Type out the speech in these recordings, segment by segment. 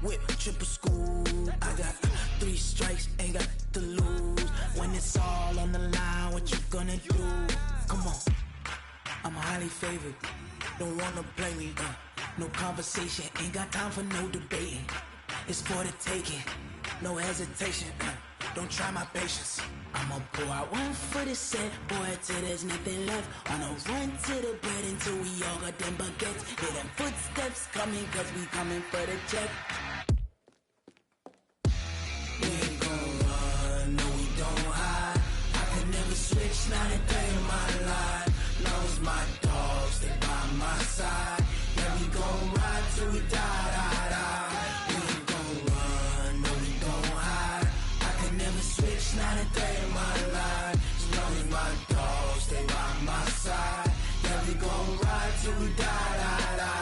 Whip, triple school. I got 3 strikes, ain't got to lose. When it's all on the line, what you gonna do? Come on, I'm highly favored. Don't wanna play me, no conversation. Ain't got time for no debating. It's for the taking, no hesitation. Don't try my patience. I'ma pour out one for the set, boy, till there's nothing left. Wanna run to the bread until we all got them baguettes. Hear them footsteps coming, cause we coming for the check. We ain't gon' run, no we don't hide. I could never switch, not a day in my life. Long as my dogs stay by my side. Yeah, we gon' ride till we die, die, die. We ain't gon' run, no we don't hide. I could never switch, not a day in my life. As long as my dogs stay by my side. Yeah, we gon' ride till we die, die, die.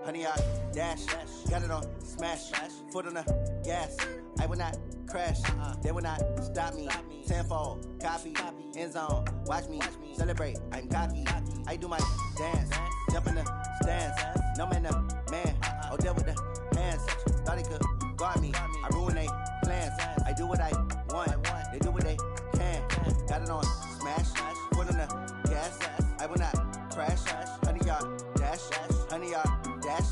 Honey, I dash, got it on smash, foot on the gas. I will not crash, they will not stop me. Tenfold, copy, end zone, watch me celebrate. I'm cocky, I do my dance, jump in the stands. No man, no man, oh deal with the hands. Thought he could guard me, I ruin they plans. I do what I want, they do what they can. Got it on smash, foot on the gas. I will not crash, honey, y'all dash, honey, y'all dash,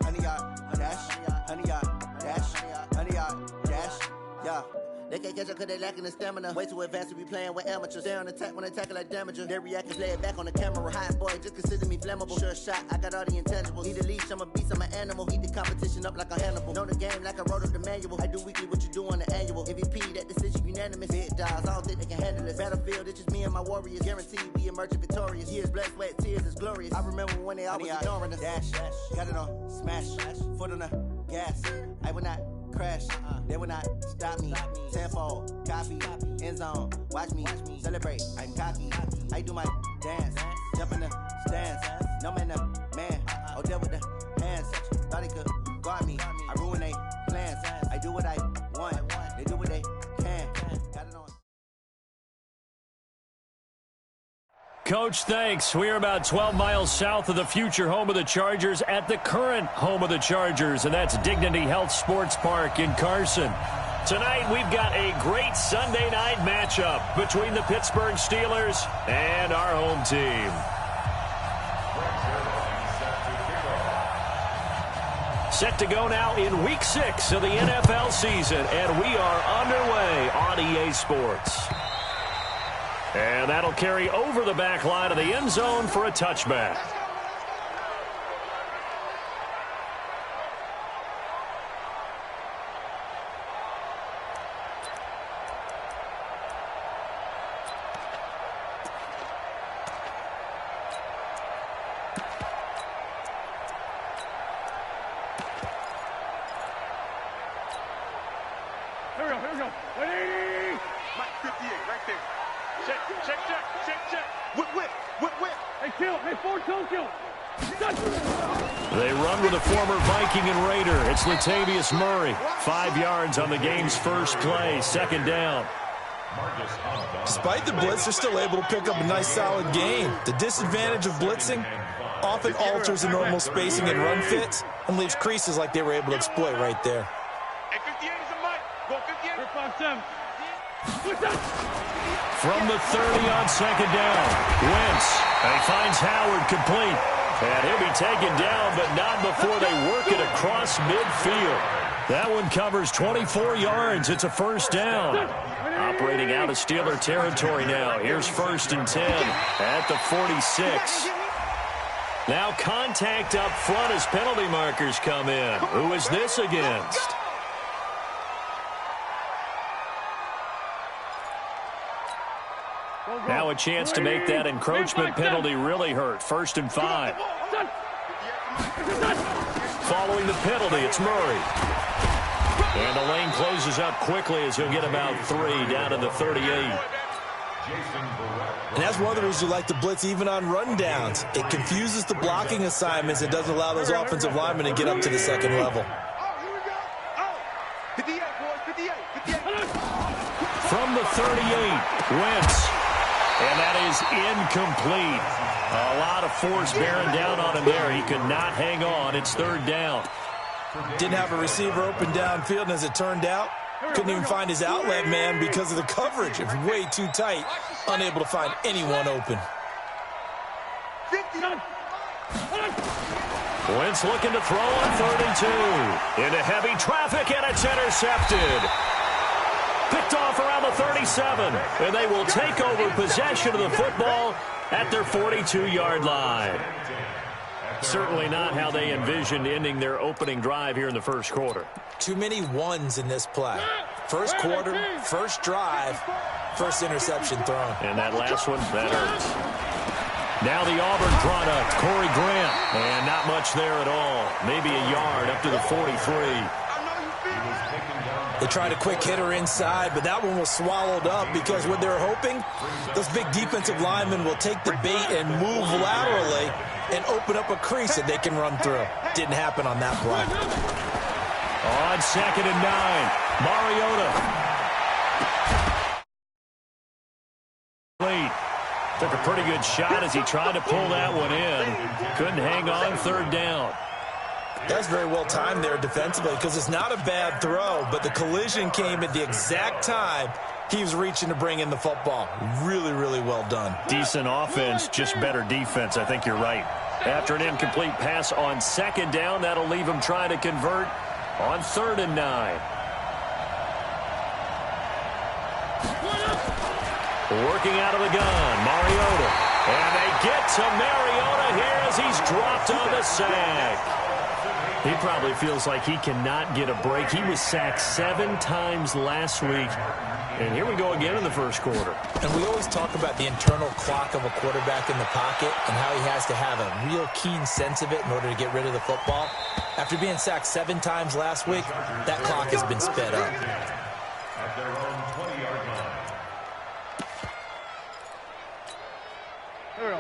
honey, y'all dash, honey, y'all dash, honey, y'all dash, yeah. They can't catch up cause they lacking the stamina. Way too advanced to be playing with amateurs. Stay on attack when they tackle like damager. They react and play it back on the camera. Hot boy, just consider me flammable. Sure shot, I got all the intangibles. Need a leash, I'm a beast, I'm an animal. Heat the competition up like a Hannibal. Know the game like I wrote up the manual. I do weekly what you do on the annual. MVP, that decision unanimous. Big dogs, I don't think they can handle this. Battlefield, it's just me and my warriors. Guaranteed we emerging victorious. Years, blood, sweat, tears, it's glorious. I remember when they always ignoring us. Dash, got it on smash, foot on the gas. I will not crash, they will not stop me. Tenfold, copy, end zone, watch me celebrate. I'm cocky, I do my dance, jump in the stands. No man, no man, oh deal with the hands. Thought he could guard me, I ruin they plans. I do what I want, they do what they can. Got it on. Coach, thanks. We're about 12 miles south of the future home of the Chargers at the current home of the Chargers, and that's Dignity Health Sports Park in Carson. Tonight, we've got a great Sunday night matchup between the Pittsburgh Steelers and our home team. Set to go now in Week 6 of the NFL season, and we are underway on EA Sports. And that'll carry over the back line of the end zone for a touchback. Here we go. 180! 58, right there. Check. Whip. Hey, kill. Hey, forward toe kill. They run with a former Viking and Raider. It's Latavius Murray. 5 yards on the game's first play. Second down. Despite the blitz, they're still able to pick up a nice, solid gain. The disadvantage of blitzing often alters the normal spacing and run fits and leaves creases like they were able to exploit right there. Hey, 58 is a mic. Go 58. 5-7. From the 30 on second down. Wentz. And he finds Howard complete. And he'll be taken down, but not before they work it across midfield. That one covers 24 yards. It's a first down. Operating out of Steeler territory now. Here's 1st and 10 at the 46. Now contact up front as penalty markers come in. Who is this against? Now a chance to make that encroachment penalty really hurt. 1st and 5. Following the penalty, it's Murray. And the lane closes up quickly as he'll get about 3 down to the 38. And that's one of the reasons you like to blitz even on rundowns. It confuses the blocking assignments and doesn't allow those offensive linemen to get up to the second level. From the 38, Wentz. And that is incomplete. A lot of force bearing down on him there. He could not hang on. It's third down. Didn't have a receiver open downfield, and as it turned out, couldn't even find his outlet man because of the coverage. It was way too tight, unable to find anyone open. Wentz looking to throw on 32. Into heavy traffic, and it's intercepted. Picked off around the 37, and they will take over possession of the football at their 42-yard line. Certainly not how they envisioned ending their opening drive here in the first quarter. Too many ones in this play. First quarter, first drive, first interception thrown. And that last one, that hurts. Now the Auburn product, Corey Grant. And not much there at all. Maybe a yard up to the 43. They tried a quick hitter inside, but that one was swallowed up because what they're hoping, those big defensive linemen will take the bait and move laterally and open up a crease that they can run through. Didn't happen on that play. On 2nd and 9, Mariota. Took a pretty good shot as he tried to pull that one in. Couldn't hang on, third down. That's very well timed there defensively because it's not a bad throw, but the collision came at the exact time he was reaching to bring in the football. Really, really well done. Decent offense, just better defense. I think you're right. After an incomplete pass on 2nd down, that'll leave him trying to convert on 3rd and 9. Working out of the gun, Mariota. And they get to Mariota here as he's dropped on the sack. He probably feels like he cannot get a break. He was sacked 7 times last week. And here we go again in the first quarter. And we always talk about the internal clock of a quarterback in the pocket and how he has to have a real keen sense of it in order to get rid of the football. After being sacked 7 times last week, that clock has been sped up.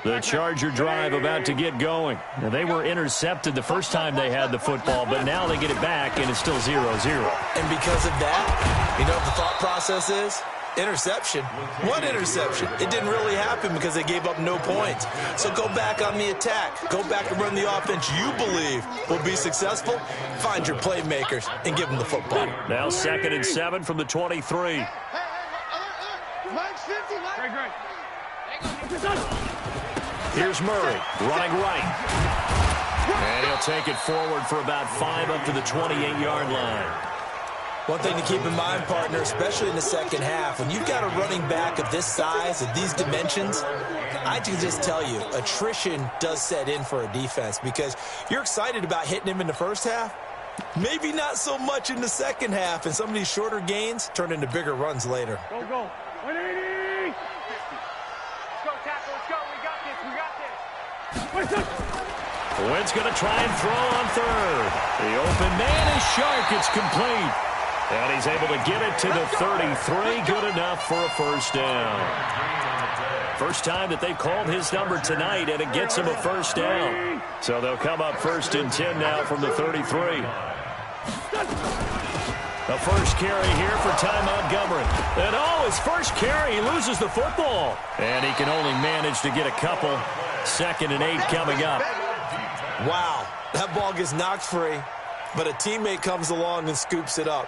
The Charger drive about to get going. Now, they were intercepted the first time they had the football, but now they get it back, and it's still 0-0. And because of that, you know what the thought process is? Interception. One interception. It didn't really happen because they gave up no points. So go back on the attack. Go back and run the offense you believe will be successful. Find your playmakers and give them the football. Now 2nd and 7 from the 23. Here's Murray, running right. And he'll take it forward for about 5 up to the 28-yard line. One thing to keep in mind, partner, especially in the second half, when you've got a running back of this size, of these dimensions, I can just tell you, attrition does set in for a defense because you're excited about hitting him in the first half. Maybe not so much in the second half, and some of these shorter gains turn into bigger runs later. Go, go. 180! Wentz going to try and throw on 3rd. The open man is Shark. It's complete. And he's able to get it to the 33. Good enough for a first down. First time that they've called his number tonight, and it gets him a first down. So they'll come up 1st and 10 now from the 33. The first carry here for Ty Montgomery. And his first carry, he loses the football. And he can only manage to get a couple. 2nd and 8 coming up. Wow, that ball gets knocked free, but a teammate comes along and scoops it up.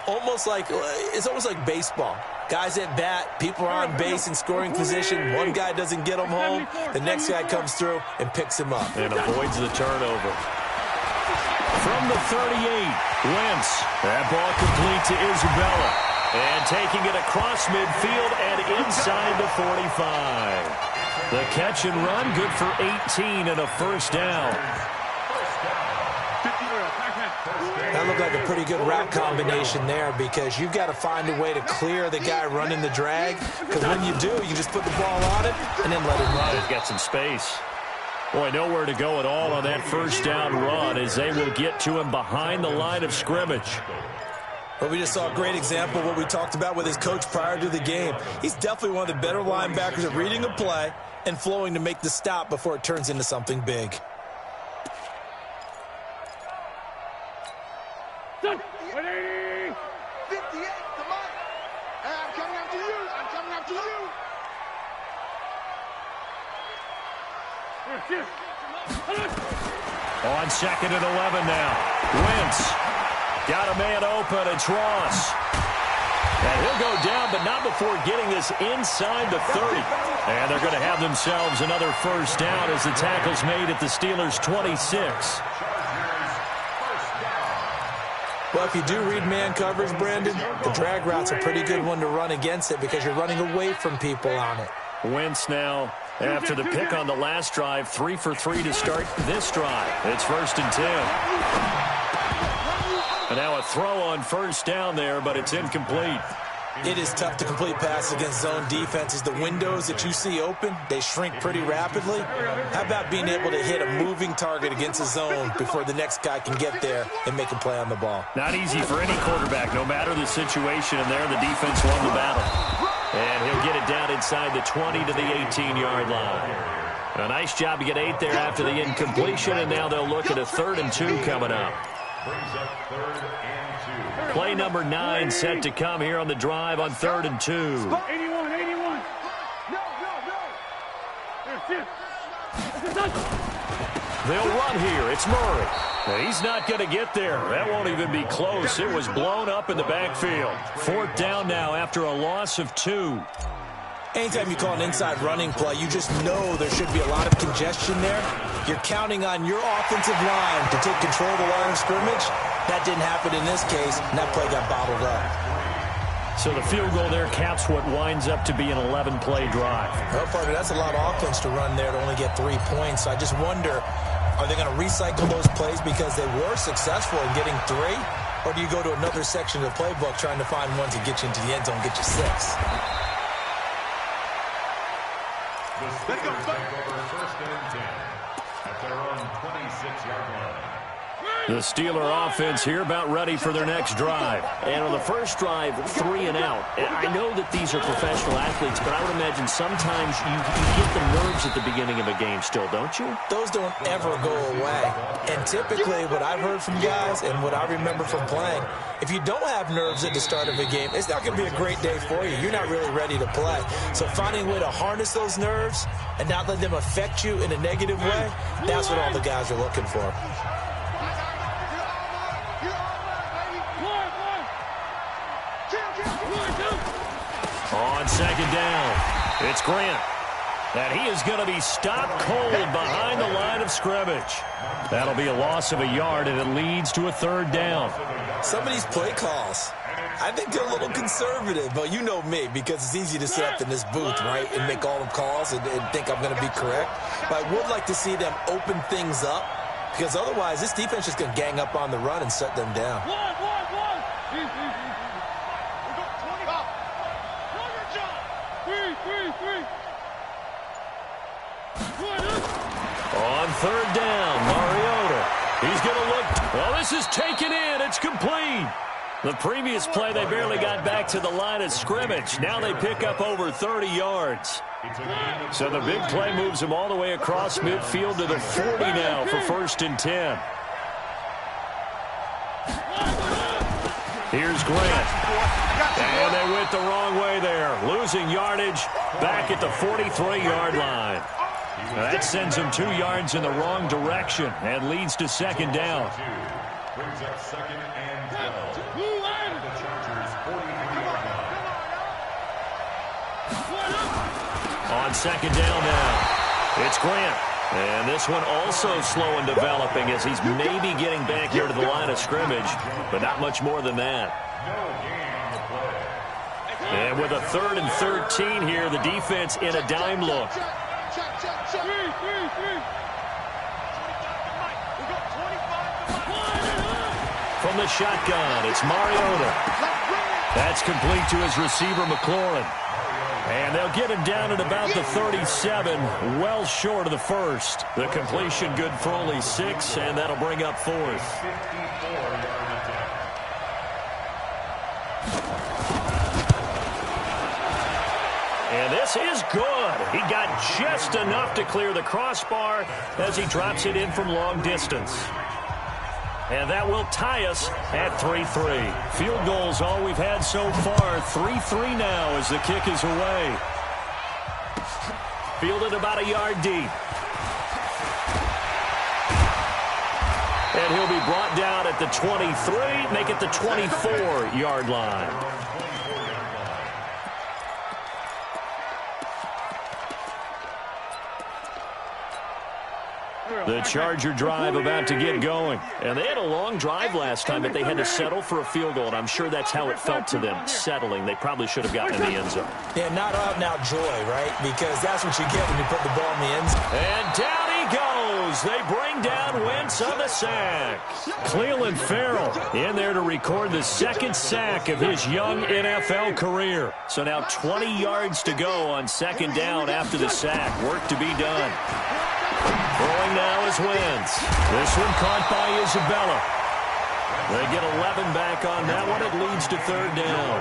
It's almost like baseball. Guys at bat, people are on base in scoring position. One guy doesn't get him home. The next guy comes through and picks him up. And avoids the turnover. From the 38, Wentz. That ball complete to Isabella. And taking it across midfield and inside the 45. The catch and run, good for 18 and a first down. That looked like a pretty good route combination there because you've got to find a way to clear the guy running the drag. Because when you do, you just put the ball on it and then let him run. He's got some space. Boy, nowhere to go at all on that first down run as they will get to him behind the line of scrimmage. Well, we just saw a great example of what we talked about with his coach prior to the game. He's definitely one of the better linebackers at reading a play and flowing to make the stop before it turns into something big. Ready? 58 to Mike. I'm coming after you. I'm coming after you. On 2nd and 11 now. Wentz. Got a man open. It's Ross. And he'll go down, but not before getting this inside the 30. And they're going to have themselves another first down as the tackle's made at the Steelers' 26. Well, if you do read man coverage, Brandon, the drag route's a pretty good one to run against it because you're running away from people on it. Wentz now, after the pick on the last drive, 3 for 3 to start this drive. It's 1st and 10. And now a throw on first down there, but it's incomplete. It is tough to complete passes against zone defenses. The windows that you see open, they shrink pretty rapidly. How about being able to hit a moving target against a zone before the next guy can get there and make a play on the ball? Not easy for any quarterback, no matter the situation. And there, the defense won the battle. And he'll get it down inside the 20 to the 18-yard line. A nice job to get 8 there after the incompletion, and now they'll look at a 3rd and 2 coming up. Play number 9 set to come here on the drive on 3rd and 2. 81. They'll run here. It's Murray. Now, he's not going to get there. That won't even be close. It was blown up in the backfield. 4th down now after a loss of 2. Anytime you call an inside running play, you just know there should be a lot of congestion there. You're counting on your offensive line to take control of the line of scrimmage. That didn't happen in this case, and that play got bottled up. So the field goal there caps what winds up to be an 11-play drive. Well, partner, that's a lot of offense to run there to only get 3 points. So I just wonder, are they going to recycle those plays because they were successful in getting 3? Or do you go to another section of the playbook trying to find one to get you into the end zone and get you 6? Let's go. First and 10 at their own 26-yard line. The Steeler offense here about ready for their next drive. And on the first drive, 3 and out. And I know that these are professional athletes, but I would imagine sometimes you get the nerves at the beginning of a game still, don't you? Those don't ever go away. And typically what I've heard from guys and what I remember from playing, if you don't have nerves at the start of a game, it's not going to be a great day for you. You're not really ready to play. So finding a way to harness those nerves and not let them affect you in a negative way, that's what all the guys are looking for. On 2nd down, it's Grant. And he is going to be stopped cold behind the line of scrimmage. That'll be a loss of a yard, and it leads to a 3rd down. Some of these play calls, I think they're a little conservative, but you know me, because it's easy to sit up in this booth, right, and make all the calls and think I'm going to be correct. But I would like to see them open things up, because otherwise this defense is going to gang up on the run and shut them down. On 3rd down, Mariota. He's going to look. Well, this is taken in. It's complete. The previous play, they barely got back to the line of scrimmage. Now they pick up over 30 yards. So the big play moves them all the way across midfield to the 40 now for 1st and 10. Here's Grant. And they went the wrong way there. Losing yardage back at the 43-yard line. That sends them 2 yards in the wrong direction and leads to 2nd down. Brings up 2nd and 12. The Chargers 43-yard line. On 2nd down now, it's Grant. And this one also slow in developing as he's maybe getting back here to the line of scrimmage, but not much more than that. And with a 3rd and 13 here, the defense in a dime look. From the shotgun, it's Mariota. That's complete to his receiver, McLaurin. And they'll get him down at about the 37, well short of the 1st. The completion good for only 6, and that'll bring up 4th. And this is good. He got just enough to clear the crossbar as he drops it in from long distance. And that will tie us at 3-3. Field goals all we've had so far. 3-3 now as the kick is away. Fielded about a yard deep. And he'll be brought down at the 23, make it the 24-yard line. The Charger drive about to get going. And they had a long drive last time, but they had to settle for a field goal, and I'm sure that's how it felt to them, settling. They probably should have gotten in the end zone. Yeah, not out-and-out joy, right? Because that's what you get when you put the ball in the end zone. And down he goes. They bring down Wentz on the sack. Cleveland Farrell in there to record the second sack of his young NFL career. So now 20 yards to go on second down after the sack. Work to be done. Throwing now is Wentz. This one caught by Isabella. They get 11 back on that one. It leads to third down.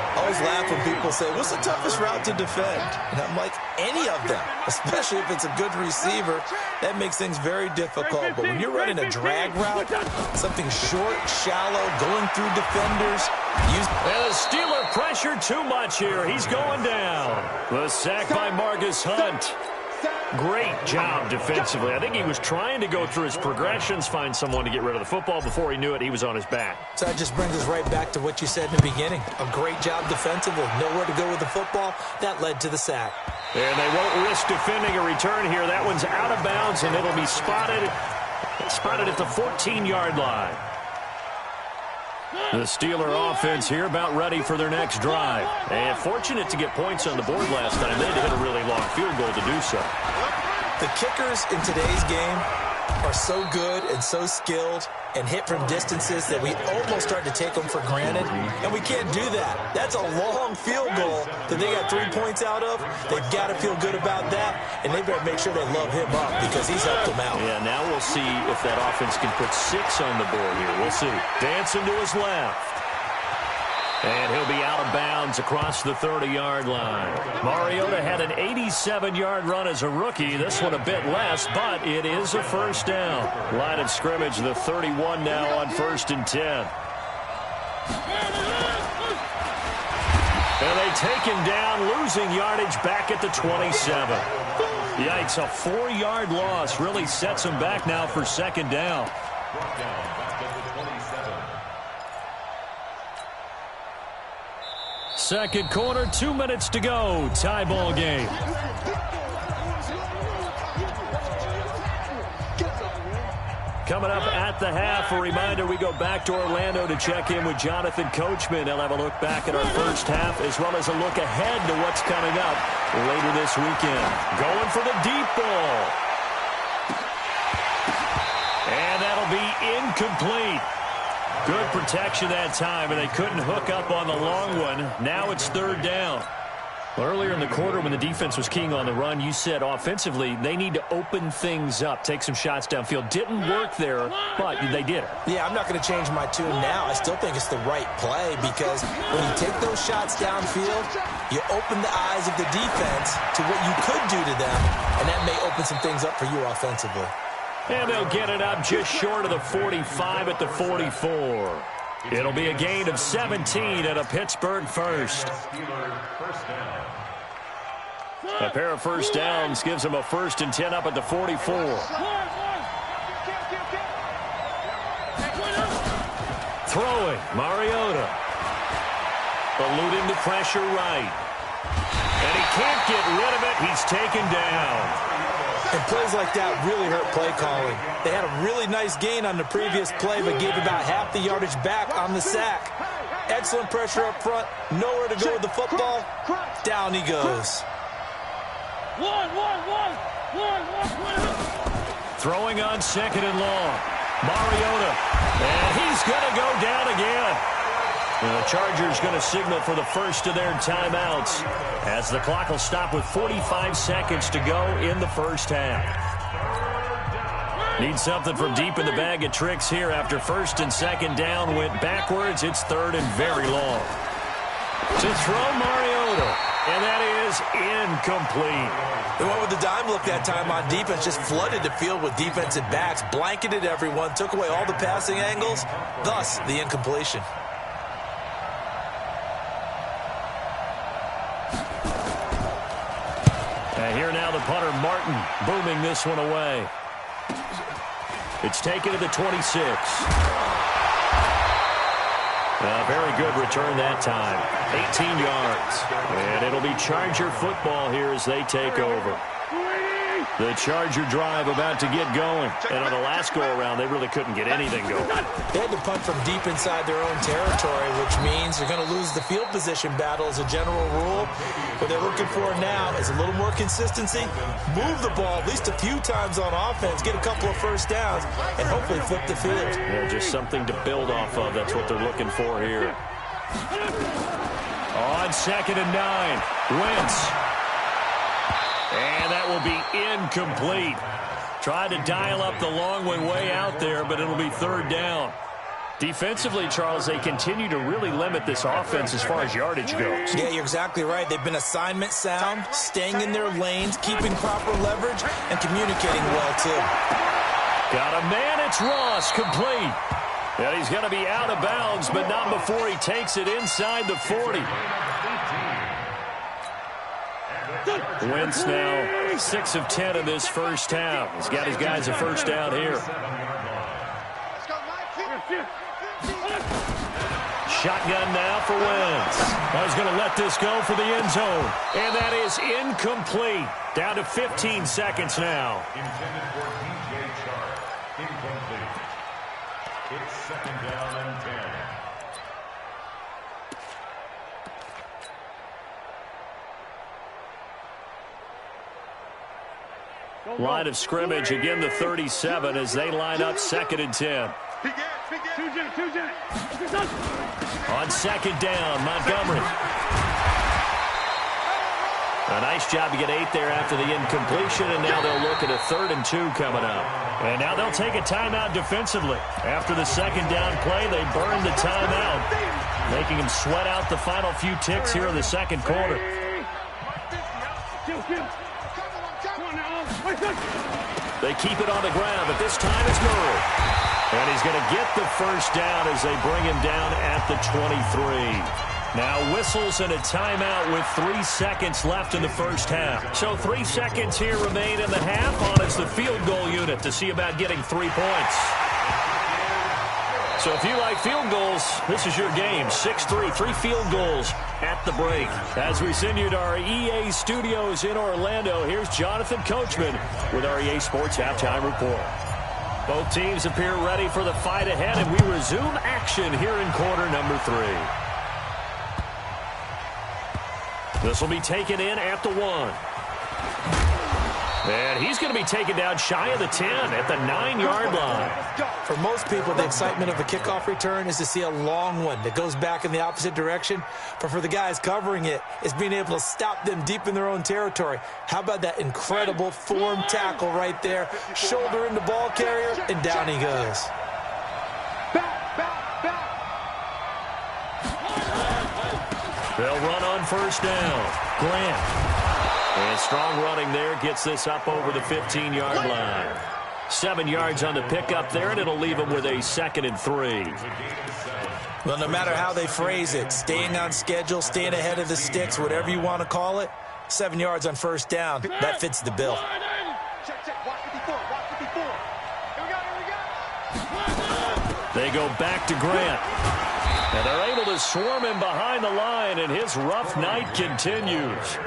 I always laugh when people say, what's the toughest route to defend? And I'm like, any of them, especially if it's a good receiver. That makes things very difficult. But when you're running a drag route, something short, shallow, going through defenders. And the Steeler pressure too much here. He's going down. The sack by Marcus Hunt. Great job defensively. I think he was trying to go through his progressions, find someone to get rid of the football. Before he knew it, he was on his back. So that just brings us right back to what you said in the beginning. A great job defensively. Nowhere to go with the football. That led to the sack. And they won't risk defending a return here. That one's out of bounds, and it'll be spotted at the 14-yard line. The Steeler offense here about ready for their next drive. And fortunate to get points on the board last time. They had to hit a really long field goal to do so. The kickers in today's game are so good and so skilled and hit from distances that we almost start to take them for granted. And we can't do that. That's a long field goal that they got 3 points out of. They've got to feel good about that, and they better make sure they love him up because he's helped them out. Yeah, now we'll see if that offense can put 6 on the board here. We'll see. Dancing to his left. And he'll be out of bounds across the 30-yard line. Mariota had an 87-yard run as a rookie. This one a bit less, but it is a first down. Line of scrimmage, the 31 now on 1st and 10. And they take him down, losing yardage back at the 27. Yikes, a 4-yard loss really sets him back now for second down. Second quarter, 2 minutes to go. Tie ball game. Coming up at the half, a reminder, we go back to Orlando to check in with Jonathan Coachman. He'll have a look back at our first half as well as a look ahead to what's coming up later this weekend. Going for the deep ball. And that'll be incomplete. Good protection that time, and they couldn't hook up on the long one. Now it's third down. Earlier in the quarter when the defense was keying on the run, you said offensively they need to open things up, take some shots downfield. Didn't work there, but they did it. Yeah, I'm not going to change my tune now. I still think it's the right play because when you take those shots downfield, you open the eyes of the defense to what you could do to them, and that may open some things up for you offensively. And they'll get it up just short of the 45 at the 44. It'll be a gain of 17 at a Pittsburgh first. A pair of first downs gives them a 1st and 10 up at the 44. Throwing, Mariota. Eluding the pressure right. And he can't get rid of it. He's taken down. And plays like that really hurt play calling. They had a really nice gain on the previous play, but gave about half the yardage back on the sack. Excellent pressure up front. Nowhere to go with the football. Down he goes. Throwing on 2nd and long. Mariota. And he's going to go down again. And the Chargers going to signal for the first of their timeouts as the clock will stop with 45 seconds to go in the first half. Need something from deep in the bag of tricks here after 1st and 2nd down went backwards. It's 3rd and very long. to throw Mariota, and that is incomplete. They went with the dime look that time on defense, just flooded the field with defensive backs, blanketed everyone, took away all the passing angles, thus the incompletion. And here now the punter, Martin, booming this one away. It's taken to the 26. A very good return that time. 18 yards. And it'll be Charger football here as they take over. The Charger drive about to get going. And on the last go-around, they really couldn't get anything going. They had to punt from deep inside their own territory, which means they're going to lose the field position battle as a general rule. What they're looking for now is a little more consistency, move the ball at least a few times on offense, get a couple of first downs, and hopefully flip the field. Yeah, just something to build off of. That's what they're looking for here. On 2nd and 9, Wentz. And that will be incomplete. Tried to dial up the long way out there, but it'll be 3rd down. Defensively, Charles, they continue to really limit this offense as far as yardage goes. Yeah, you're exactly right. They've been assignment sound, staying in their lanes, keeping proper leverage, and communicating well, too. Got a man, it's Ross, complete. And he's going to be out of bounds, but not before he takes it inside the 40. Wentz now 6 of 10 in this first half. He's got his guys a first down here. Shotgun now for Wentz. I was going to let this go for the end zone. And that is incomplete. Down to 15 seconds now. Intended for DJ Chark. Incomplete. It's 2nd down and 10. Line of scrimmage, again the 37 as they line up 2nd and 10. On 2nd down, Montgomery. A nice job to get 8 there after the incompletion, and now they'll look at a 3rd and 2 coming up. And now they'll take a timeout defensively. After the 2nd down play, they burned the timeout, making them sweat out the final few ticks here in the 2nd quarter. They keep it on the ground, but this time it's Murray. And he's going to get the first down as they bring him down at the 23. Now whistles and a timeout with 3 seconds left in the first half. So 3 seconds here remain in the half. On is the field goal unit to see about getting 3 points. So if you like field goals, this is your game. 6-3, 3 field goals at the break. As we send you to our EA studios in Orlando, here's Jonathan Coachman with our EA Sports Halftime Report. Both teams appear ready for the fight ahead, and we resume action here in quarter number 3. This will be taken in at the 1. And he's going to be taken down shy of the 10 at the 9-yard line. For most people, the excitement of a kickoff return is to see a long one that goes back in the opposite direction. But for the guys covering it, it's being able to stop them deep in their own territory. How about that incredible form tackle right there? Shoulder in the ball carrier, and down he goes. They'll run on first down. Grant. And strong running there gets this up over the 15-yard line. 7 yards on the pickup there, and it'll leave them with a 2nd and 3. Well, no matter how they phrase it, staying on schedule, staying ahead of the sticks, whatever you want to call it, 7 yards on first down, that fits the bill. They go back to Grant. And they're able to swarm him behind the line, and his rough night continues.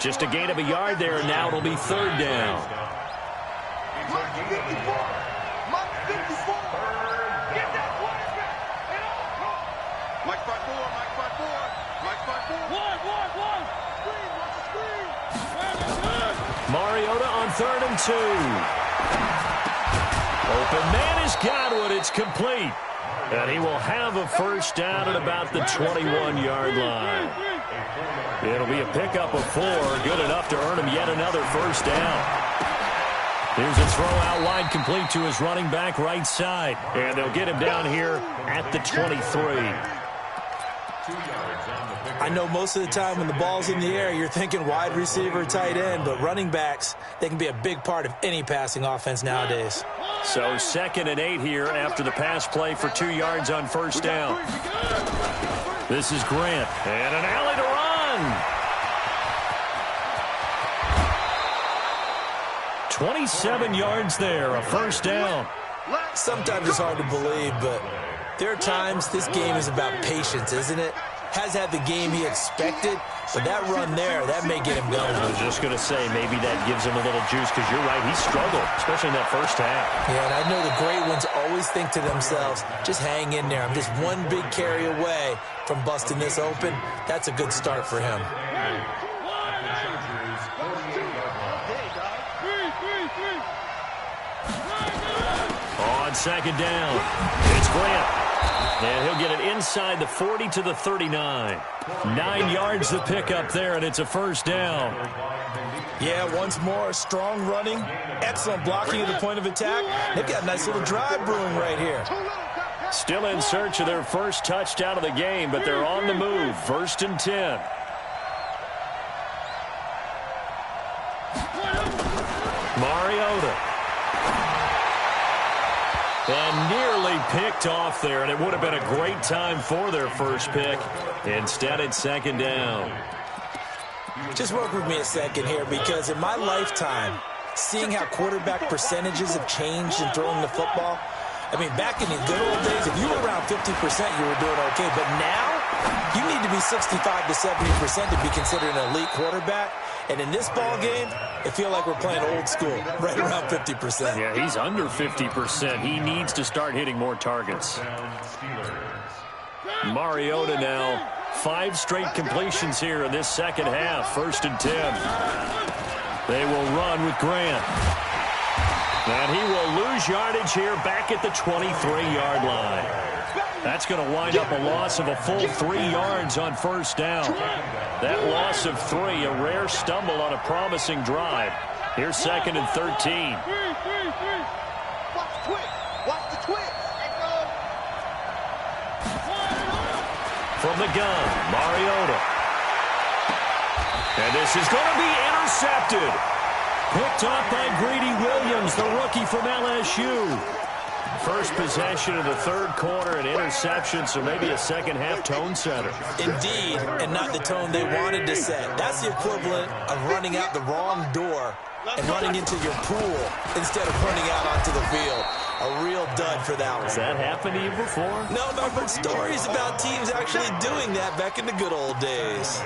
Just a gain of a yard there, and now it'll be 3rd down. Mariota on 3rd and 2. Open man has got one. It's complete. And he will have a first down at about the 21-yard line. It'll be a pickup of 4, good enough to earn him yet another first down. Here's a throw out wide, complete to his running back right side. And they'll get him down here at the 23. I know most of the time when the ball's in the air, you're thinking wide receiver, tight end, but running backs, they can be a big part of any passing offense nowadays. So 2nd and 8 here after the pass play for 2 yards on first down. This is Grant, and an alley to run. 27 yards there, a first down. Sometimes it's hard to believe, but there are times this game is about patience, isn't it? Has had the game he expected, but that run there, that may get him going. I was just going to say, maybe that gives him a little juice, because you're right, he struggled, especially in that first half. Yeah, and I know the great ones always think to themselves, just hang in there. I'm just one big carry away from busting this open. That's a good start for him. On second down, it's Grant. And he'll get it inside the 40 to the 39. 9 yards to pick up there, and it's a first down. Yeah, once more, strong running, excellent blocking at the point of attack. They've got a nice little drive brewing right here. Still in search of their first touchdown of the game, but they're on the move. 1st and 10. Mariota. And nearly picked off there, and it would have been a great time for their first pick. Instead, it's 2nd down. Just work with me a second here, because in my lifetime, seeing how quarterback percentages have changed in throwing the football, I mean, back in the good old days, if you were around 50%, you were doing okay. But now, you need to be 65 to 70% to be considered an elite quarterback. And in this ball game, I feel like we're playing old school, right around 50%. Yeah, he's under 50%. He needs to start hitting more targets. Mariota now, 5 straight completions here in this second half. 1st and 10. They will run with Grant. And he will lose yardage here back at the 23-yard line. That's going to wind up a loss of a full 3 yards on first down. That loss of 3, a rare stumble on a promising drive. Here's 2nd and 13. Watch the twist. From the gun, Mariota. And this is going to be intercepted. Picked off by Greedy Williams, the rookie from LSU. First possession of the 3rd quarter, an interception, so maybe a second-half tone setter. Indeed, and not the tone they wanted to set. That's the equivalent of running out the wrong door and running into your pool instead of running out onto the field. A real dud for that one. Has that happened to you before? No, but I've heard stories about teams actually doing that back in the good old days.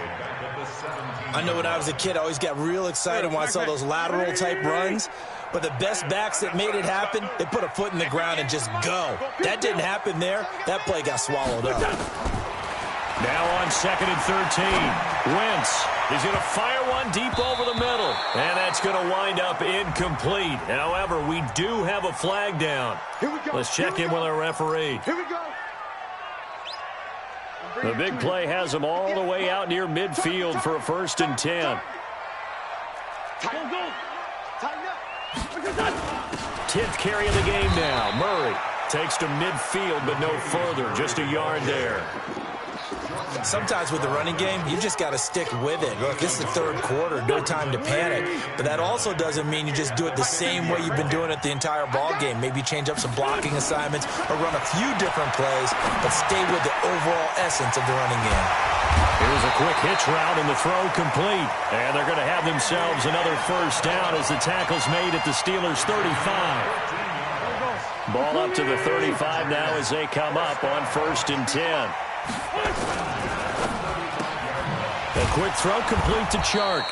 I know when I was a kid, I always got real excited when I saw those lateral-type runs. But the best backs that made it happen, they put a foot in the ground and just go. That didn't happen there. That play got swallowed up. Now on 2nd and 13. Wentz is going to fire one deep over the middle. And that's going to wind up incomplete. However, we do have a flag down. Let's check in with our referee. Here we go. The big play has them all the way out near midfield for a 1st and 10. Tighten up. 10th carry of the game now. Murray takes to midfield, but no further. Just a yard there. Sometimes with the running game, you just got to stick with it. Look, this is the 3rd quarter, no time to panic. But that also doesn't mean you just do it the same way you've been doing it the entire ball game. Maybe change up some blocking assignments or run a few different plays, but stay with the overall essence of the running game. Here's a quick hitch route and the throw complete. And they're going to have themselves another first down as the tackle's made at the Steelers' 35. Ball up to the 35 now as they come up on 1st and 10. A quick throw complete to Chark.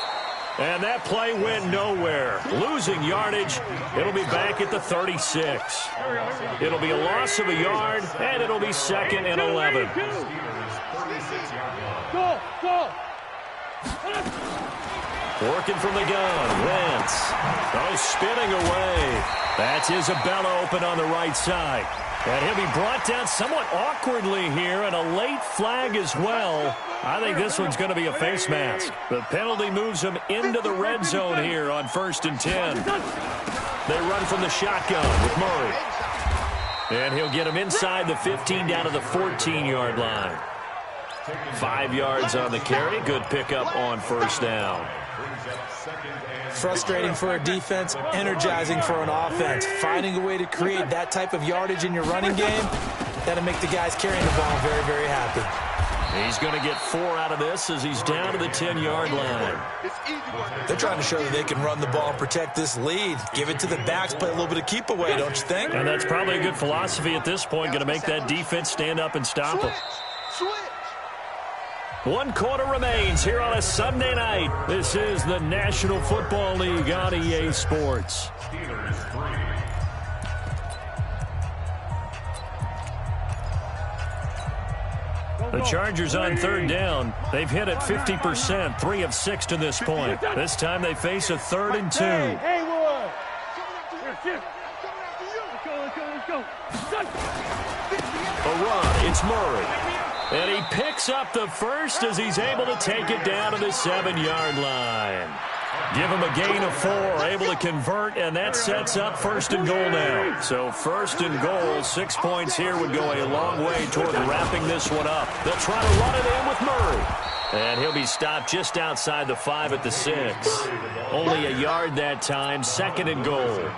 And that play went nowhere. Losing yardage. It'll be back at the 36. It'll be a loss of a yard, and it'll be 2nd and 11. Go. Working from the gun. Wentz. Oh, spinning away. That's Isabella open on the right side. And he'll be brought down somewhat awkwardly here, and a late flag as well. I think this one's going to be a face mask. The penalty moves him into the red zone here on 1st and 10. They run from the shotgun with Murray. And he'll get him inside the 15 down to the 14-yard line. 5 yards on the carry. Good pickup on first down. Frustrating for a defense, energizing for an offense. Finding a way to create that type of yardage in your running game, that'll make the guys carrying the ball very, very happy. He's going to get 4 out of this as he's down to the 10-yard line. They're trying to show that they can run the ball and protect this lead. Give it to the backs, play a little bit of keep away, don't you think? And that's probably a good philosophy at this point, going to make that defense stand up and stop them. 1 quarter remains here on a Sunday night. This is the National Football League on EA Sports. The Chargers on 3rd down. They've hit it 50%, 3 of 6 to this point. This time they face a 3rd and 2. A run, it's Murray. And he picks up the first as he's able to take it down to the 7-yard line. Give him a gain of 4, able to convert, and that sets up 1st and goal now. So 1st and goal, 6 points here would go a long way toward wrapping this one up. They'll try to run it in with Murray. And he'll be stopped just outside the 5 at the 6. Only a yard that time, 2nd and goal.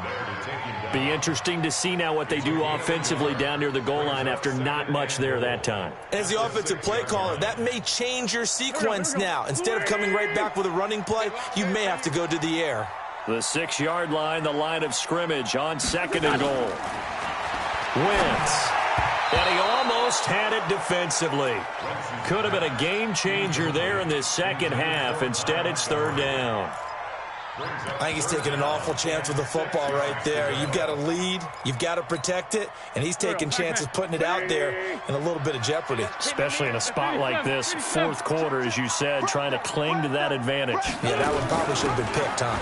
Be interesting to see now what they do offensively down near the goal line after not much there that time. As the offensive play caller, that may change your sequence now. Instead of coming right back with a running play, you may have to go to the air. The 6-yard line, the line of scrimmage on 2nd and goal. Wentz. And he almost had it defensively. Could have been a game changer there in this second half. Instead, it's 3rd down. I think he's taking an awful chance with the football right there. You've got to lead, you've got to protect it, and he's taking chances putting it out there in a little bit of jeopardy. Especially in a spot like this, 4th quarter, as you said, trying to cling to that advantage. Yeah, that one probably should have been picked, huh?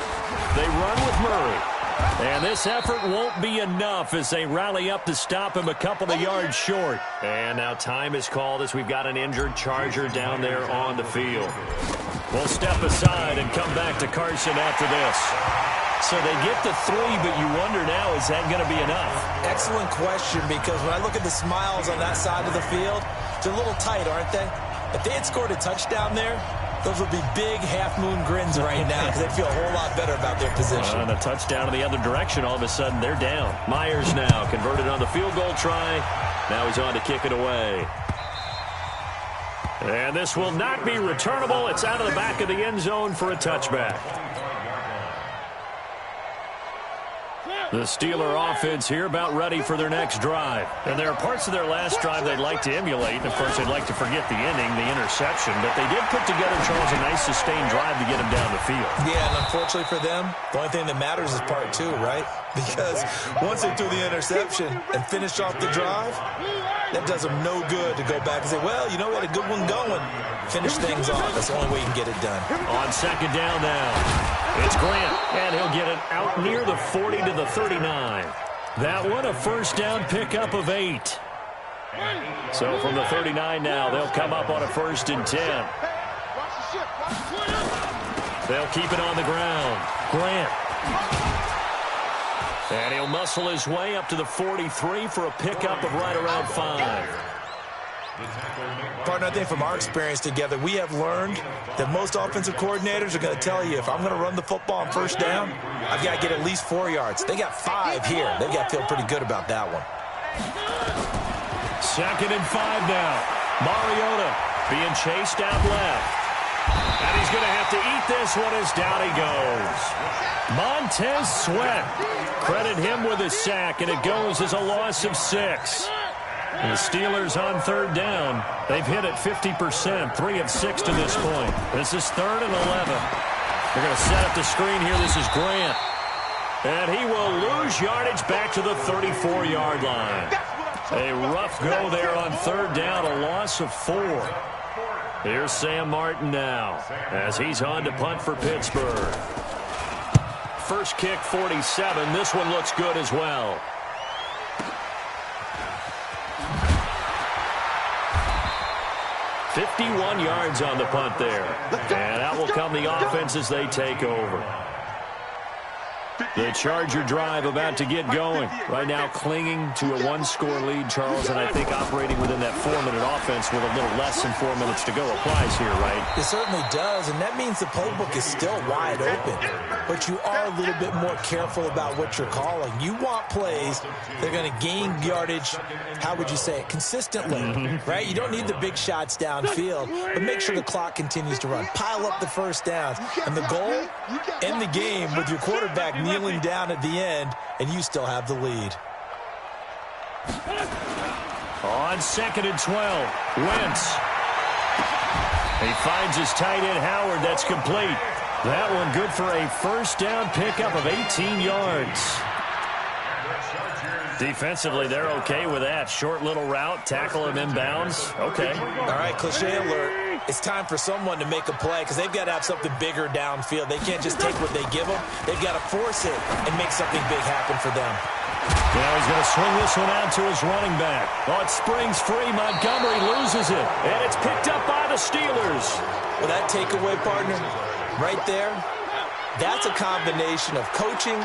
They run with Murray. And this effort won't be enough as they rally up to stop him a couple of yards short. And now time is called as we've got an injured Charger down there on the field. We'll step aside and come back to Carson after this. So they get the 3, but you wonder now, is that going to be enough? Excellent question, because when I look at the smiles on that side of the field, they're a little tight, aren't they? If they had scored a touchdown there, those would be big half-moon grins right now because they'd feel a whole lot better about their position. And a touchdown in the other direction, all of a sudden they're down. Myers now converted on the field goal try. Now he's on to kick it away. And this will not be returnable. It's out of the back of the end zone for a touchback. The Steeler offense here about ready for their next drive. And there are parts of their last drive they'd like to emulate. And, of course, they'd like to forget the ending, the interception. But they did put together, Charles, a nice sustained drive to get them down the field. Yeah, and unfortunately for them, the only thing that matters is part 2, right? Because once they threw the interception and finished off the drive, that does them no good to go back and say, well, you know, we had a good one going. Finish things off. That's the only way you can get it done. On 2nd down now. It's Grant, and he'll get it out near the 40 to the 39. That one, a 1st down pickup of 8. So from the 39 now, they'll come up on a 1st and 10. They'll keep it on the ground. Grant. And he'll muscle his way up to the 43 for a pickup of right around 5. Partner, I think from our experience together, we have learned that most offensive coordinators are going to tell you, if I'm going to run the football on 1st down, I've got to get at least 4 yards. They got 5 here. They've got to feel pretty good about that one. 2nd and 5 now. Mariota being chased out left. And he's going to have to eat this one as down he goes. Montez Sweat. Credit him with a sack, and it goes as a loss of 6. The Steelers on 3rd down. They've hit it 50%, 3 of 6 to this point. This is 3rd and 11. They're going to set up the screen here. This is Grant. And he will lose yardage back to the 34-yard line. A rough go there on 3rd down, a loss of 4. Here's Sam Martin now as he's on to punt for Pittsburgh. First kick, 47. This one looks good as well. $51 yards on the punt there. And that will come the offense as they take over. The Charger drive about to get going. Right now clinging to a one-score lead, Charles, and I think operating within that 4-minute offense with a little less than 4 minutes to go applies here, right? It certainly does, and that means the playbook is still wide open. But you are a little bit more careful about what you're calling. You want plays that are going to gain yardage, how would you say it, consistently, right? You don't need the big shots downfield, but make sure the clock continues to run. Pile up the first downs. And the goal, end the game with your quarterback kneeling down at the end, and you still have the lead. On 2nd and 12, Wentz. He finds his tight end, Howard. That's complete. That one good for a first down pickup of 18 yards. Defensively, they're okay with that. Short little route, tackle him inbounds. Okay. All right, cliche alert. It's time for someone to make a play because they've got to have something bigger downfield. They can't just take what they give them. They've got to force it and make something big happen for them. Now he's going to swing this one out to his running back. Oh, it springs free. Montgomery loses it. And it's picked up by the Steelers. Well, that takeaway, partner, right there, that's a combination of coaching,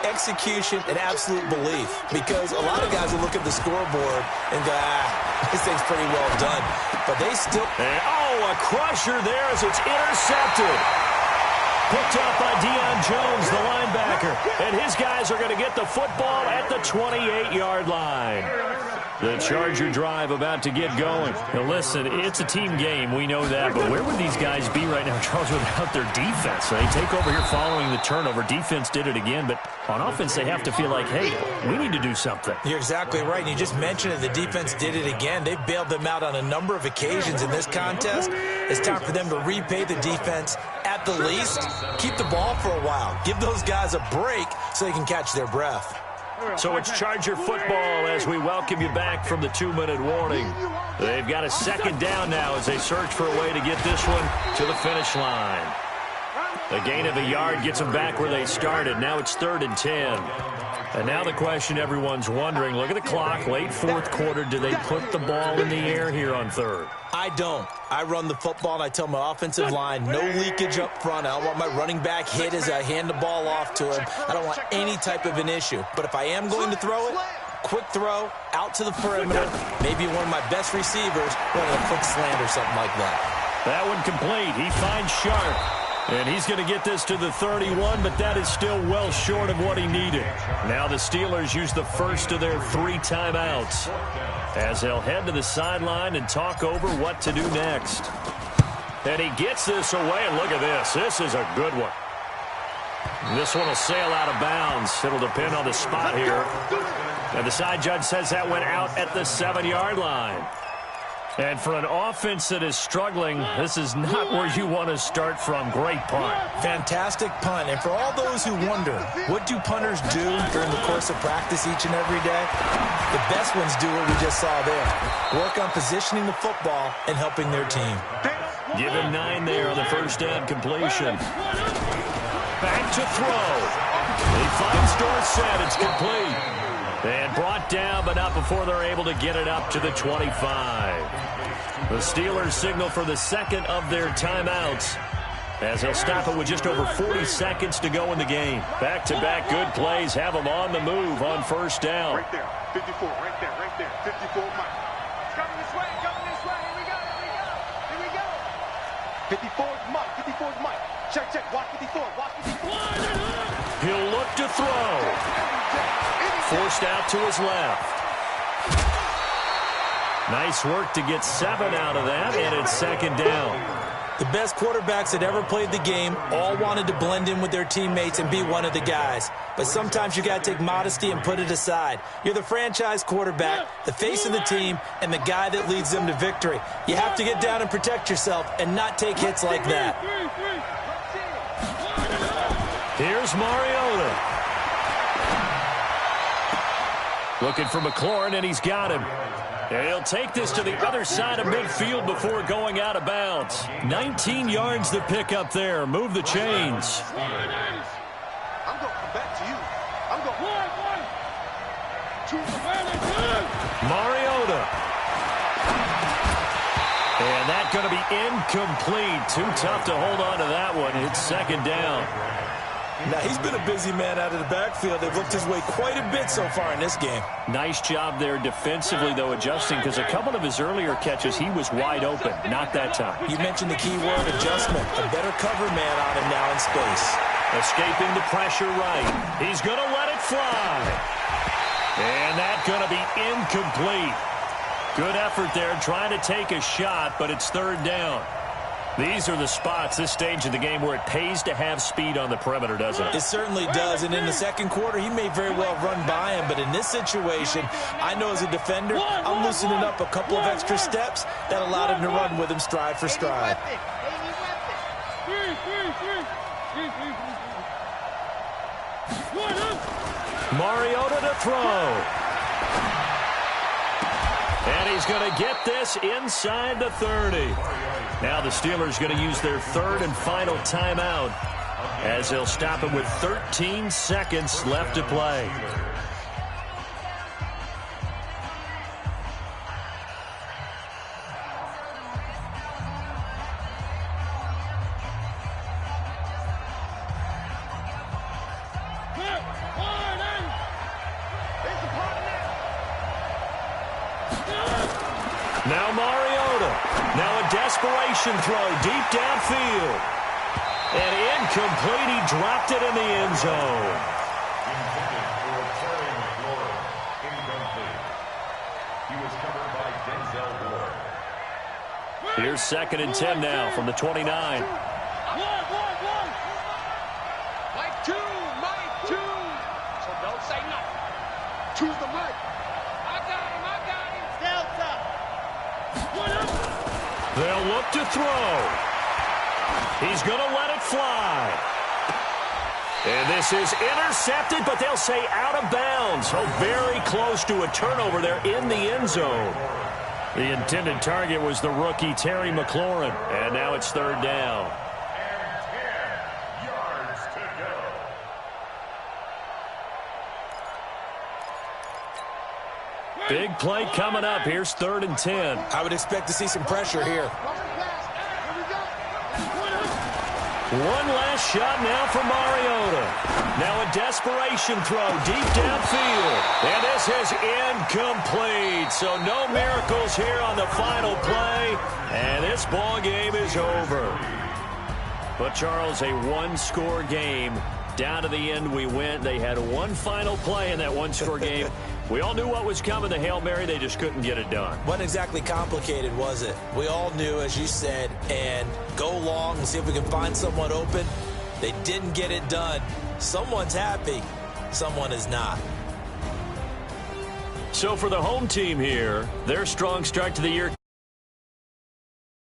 execution, and absolute belief. Because a lot of guys will look at the scoreboard and go, this thing's pretty well done. But they still... And, a crusher there as it's intercepted. Picked up by Deion Jones, the linebacker. And his guys are going to get the football at the 28-yard line. The Charger drive about to get going. Now, listen, it's a team game. We know that. But where would these guys be right now, Charles, without their defense? They take over here following the turnover. Defense did it again. But on offense, they have to feel like, hey, we need to do something. You're exactly right. And you just mentioned it. The defense did it again. They've bailed them out on a number of occasions in this contest. It's time for them to repay the defense at the least. Keep the ball for a while. Give those guys a break so they can catch their breath. So it's Charger football as we welcome you back from the 2-minute warning. They've got a second down now as they search for a way to get this one to the finish line. The gain of a yard gets them back where they started. Now it's 3rd and 10. And now the question everyone's wondering, look at the clock, late fourth quarter, do they put the ball in the air here on 3rd? I don't. I run the football, and I tell my offensive line, no leakage up front. I don't want my running back hit as I hand the ball off to him. I don't want any type of an issue. But if I am going to throw it, quick throw, out to the perimeter, maybe one of my best receivers running a quick slant or something like that. That one complete. He finds Sharp. And he's going to get this to the 31, but that is still well short of what he needed. Now the Steelers use the first of their 3 timeouts as they'll head to the sideline and talk over what to do next. And he gets this away, and look at this. This is a good one. This one will sail out of bounds. It'll depend on the spot here. And the side judge says that went out at the 7-yard line. And for an offense that is struggling, this is not where you want to start from. Great punt. Fantastic punt. And for all those who wonder, what do punters do during the course of practice each and every day? The best ones do what we just saw there. Work on positioning the football and helping their team. Give him 9 there on the first down completion. Back to throw. He finds Dorsett. It's complete. And brought down, but not before they're able to get it up to the 25. The Steelers signal for the second of their timeouts as they'll stop it with just over 40 seconds to go in the game. Back-to-back good plays have them on the move on first down. Right there, 54, right there, 54, Mike. Coming this way, here we go. 54's Mike, 54's Mike. Check, watch 54, watch 54. He'll look to throw. Forced out to his left. Nice work to get 7 out of that, and it's second down. The best quarterbacks that ever played the game all wanted to blend in with their teammates and be one of the guys. But sometimes you got to take modesty and put it aside. You're the franchise quarterback, the face of the team, and the guy that leads them to victory. You have to get down and protect yourself and not take hits like that. Here's Mariota. Looking for McLaurin, and he's got him. And he'll take this to the other side of midfield before going out of bounds. 19 yards to pick up there. Move the chains. I'm going to come back to you. I'm going Mariota. And that's going to be incomplete. Too tough to hold on to that one. It's second down. Now, he's been a busy man out of the backfield. They've looked his way quite a bit so far in this game. Nice job there defensively, though, adjusting, because a couple of his earlier catches, he was wide open. Not that time. You mentioned the key word, adjustment. A better cover man on him now in space. Escaping the pressure right. He's going to let it fly. And that's going to be incomplete. Good effort there, trying to take a shot, but it's third down. These are the spots, this stage of the game, where it pays to have speed on the perimeter, doesn't it? It certainly does, and in the second quarter, he may very well run by him, but in this situation, I know as a defender, I'm loosening up a couple of extra steps that allowed him to run with him stride for stride. Mariota to throw. And he's going to get this inside the 30. Now the Steelers going to use their third and final timeout as they'll stop it with 13 seconds left to play. Now Mariota. Now a desperation throw deep downfield. And incomplete. He dropped it in the end zone. Intended for Terry McLaurin. Incomplete. He was covered by Denzel Ward. Here's 2nd and 10 now from the 29. Mike two. So don't say nothing. Choose the mic. I got him. Delta. They'll look to throw. He's going to let it fly. And this is intercepted, but they'll say out of bounds. Oh, very close to a turnover there in the end zone. The intended target was the rookie Terry McLaurin. And now it's third down. And 10 yards to go. Big play coming up. Here's 3rd and 10. I would expect to see some pressure here. One last shot now for Mariota. Now a desperation throw deep downfield. And this is incomplete. So no miracles here on the final play. And this ball game is over. But, Charles, a one-score game. Down to the end we went. They had one final play in that one-score game. We all knew what was coming, the Hail Mary. They just couldn't get it done. Wasn't exactly complicated, was it? We all knew, as you said, and go long and see if we can find someone open. They didn't get it done. Someone's happy. Someone is not. So for the home team here, their strong start to the year